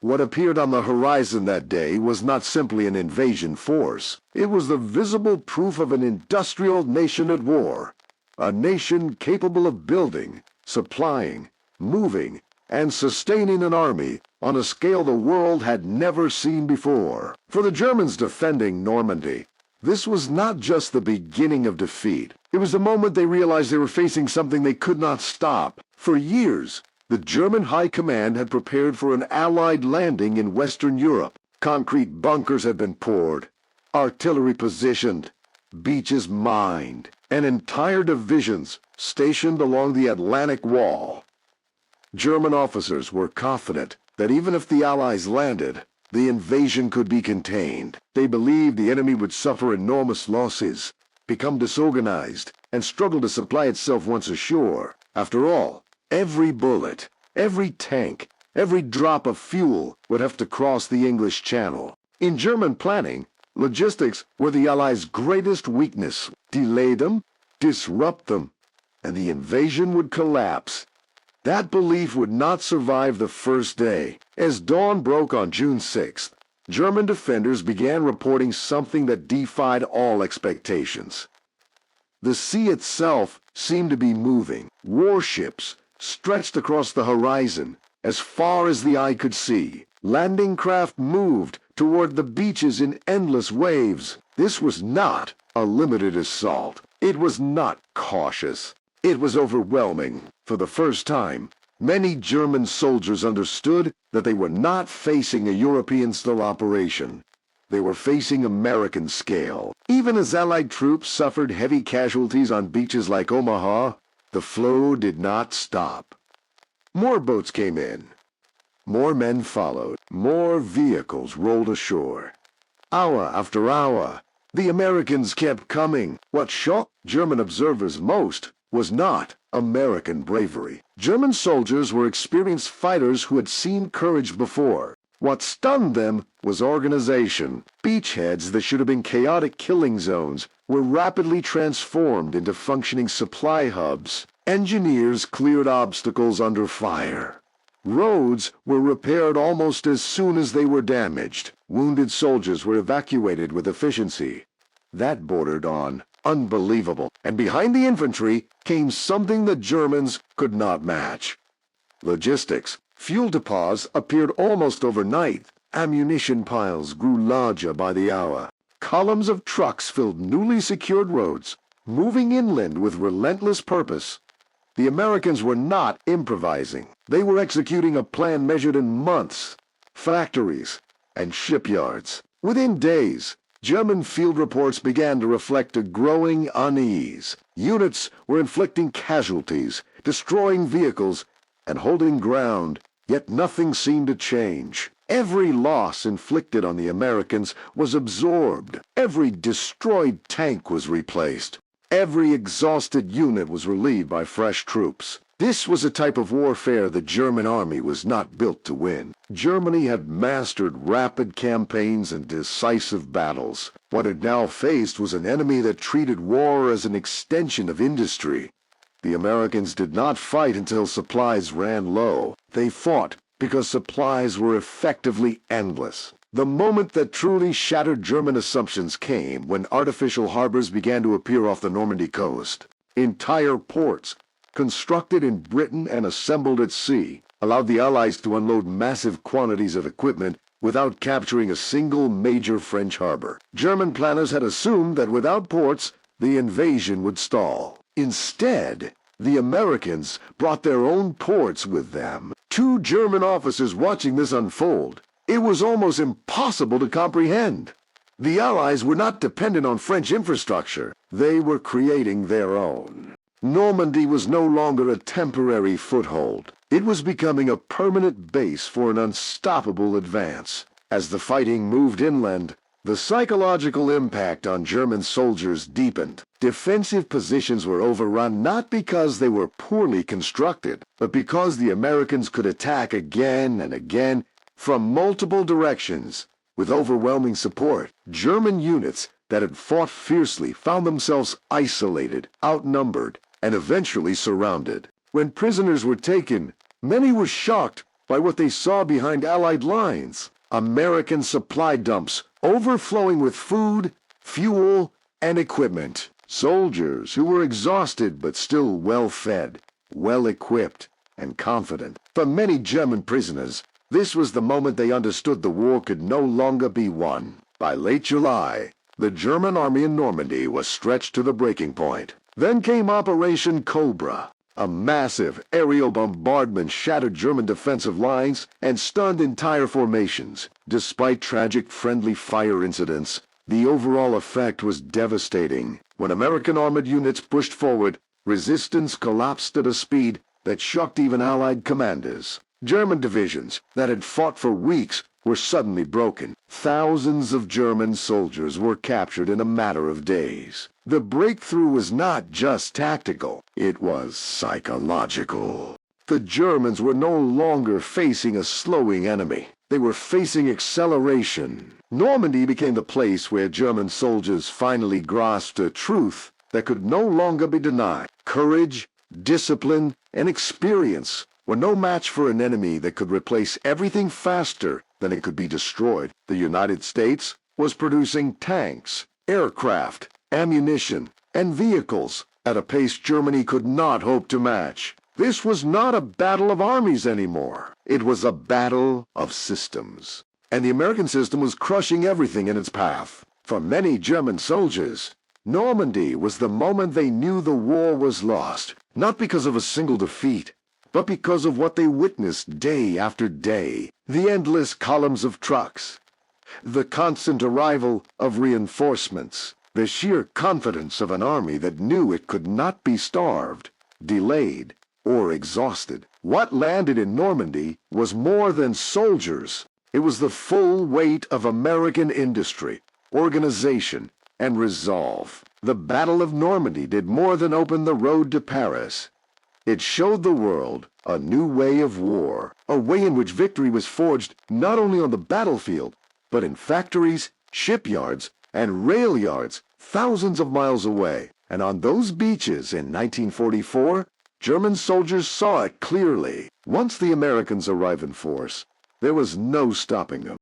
What appeared on the horizon that day was not simply an invasion force. It was the visible proof of an industrial nation at war. A nation capable of building, supplying, moving, and sustaining an army on a scale the world had never seen before. For the Germans defending Normandy, this was not just the beginning of defeat. It was the moment they realized they were facing something they could not stop. For years, the German High Command had prepared for an Allied landing in Western Europe. Concrete bunkers had been poured, artillery positioned, beaches mined, and entire divisions stationed along the Atlantic Wall. German officers were confident that even if the Allies landed, the invasion could be contained. They believed the enemy would suffer enormous losses, become disorganized, and struggle to supply itself once ashore. After all, every bullet, every tank, every drop of fuel would have to cross the English Channel. In German planning, logistics were the Allies' greatest weakness. Delay them, disrupt them, and the invasion would collapse. That belief would not survive the first day. As dawn broke on June 6th, German defenders began reporting something that defied all expectations. The sea itself seemed to be moving. Warships stretched across the horizon as far as the eye could see. Landing craft moved toward the beaches in endless waves. This was not a limited assault. It was not cautious. It was overwhelming. For the first time, many German soldiers understood that they were not facing a European-style operation. They were facing American scale. Even as Allied troops suffered heavy casualties on beaches like Omaha, the flow did not stop. More boats came in. More men followed. More vehicles rolled ashore. Hour after hour, the Americans kept coming. What shocked German observers most was not American bravery. German soldiers were experienced fighters who had seen courage before. What stunned them was organization. Beachheads that should have been chaotic killing zones were rapidly transformed into functioning supply hubs. Engineers cleared obstacles under fire. Roads were repaired almost as soon as they were damaged. Wounded soldiers were evacuated with efficiency. That bordered on unbelievable. And behind the infantry came something the Germans could not match. Logistics. Fuel depots appeared almost overnight. Ammunition piles grew larger by the hour. Columns of trucks filled newly secured roads, moving inland with relentless purpose. The Americans were not improvising. They were executing a plan measured in months, factories, and shipyards. Within days, German field reports began to reflect a growing unease. Units were inflicting casualties, destroying vehicles, and holding ground, yet nothing seemed to change. Every loss inflicted on the Americans was absorbed. Every destroyed tank was replaced. Every exhausted unit was relieved by fresh troops. This was a type of warfare the German army was not built to win. Germany had mastered rapid campaigns and decisive battles. What it now faced was an enemy that treated war as an extension of industry. The Americans did not fight until supplies ran low. They fought because supplies were effectively endless. The moment that truly shattered German assumptions came when artificial harbors began to appear off the Normandy coast. Entire ports, constructed in Britain and assembled at sea, allowed the Allies to unload massive quantities of equipment without capturing a single major French harbor. German planners had assumed that without ports, the invasion would stall. Instead, the Americans brought their own ports with them. Two German officers watching this unfold, it was almost impossible to comprehend. The Allies were not dependent on French infrastructure. They were creating their own. Normandy was no longer a temporary foothold. It was becoming a permanent base for an unstoppable advance. As the fighting moved inland, the psychological impact on German soldiers deepened. Defensive positions were overrun not because they were poorly constructed, but because the Americans could attack again and again from multiple directions. With overwhelming support, German units that had fought fiercely found themselves isolated, outnumbered, and eventually surrounded. When prisoners were taken, many were shocked by what they saw behind Allied lines. American supply dumps overflowing with food, fuel, and equipment. Soldiers who were exhausted but still well-fed, well-equipped, and confident. For many German prisoners, this was the moment they understood the war could no longer be won. By late July, the German army in Normandy was stretched to the breaking point. Then came Operation Cobra. A massive aerial bombardment shattered German defensive lines and stunned entire formations. Despite tragic friendly fire incidents, the overall effect was devastating. When American armored units pushed forward, resistance collapsed at a speed that shocked even Allied commanders. German divisions that had fought for weeks were suddenly broken. Thousands of German soldiers were captured in a matter of days. The breakthrough was not just tactical, it was psychological. The Germans were no longer facing a slowing enemy. They were facing acceleration. Normandy became the place where German soldiers finally grasped a truth that could no longer be denied. Courage, discipline, and experience were no match for an enemy that could replace everything faster than it could be destroyed. The United States was producing tanks, aircraft, ammunition, and vehicles at a pace Germany could not hope to match. This was not a battle of armies anymore. It was a battle of systems. And the American system was crushing everything in its path. For many German soldiers, Normandy was the moment they knew the war was lost, not because of a single defeat, but because of what they witnessed day after day. The endless columns of trucks, the constant arrival of reinforcements, the sheer confidence of an army that knew it could not be starved, delayed, or exhausted. What landed in Normandy was more than soldiers. It was the full weight of American industry, organization, and resolve. The Battle of Normandy did more than open the road to Paris. It showed the world a new way of war, a way in which victory was forged not only on the battlefield, but in factories, shipyards, and rail yards thousands of miles away. And on those beaches in 1944, German soldiers saw it clearly. Once the Americans arrived in force, there was no stopping them.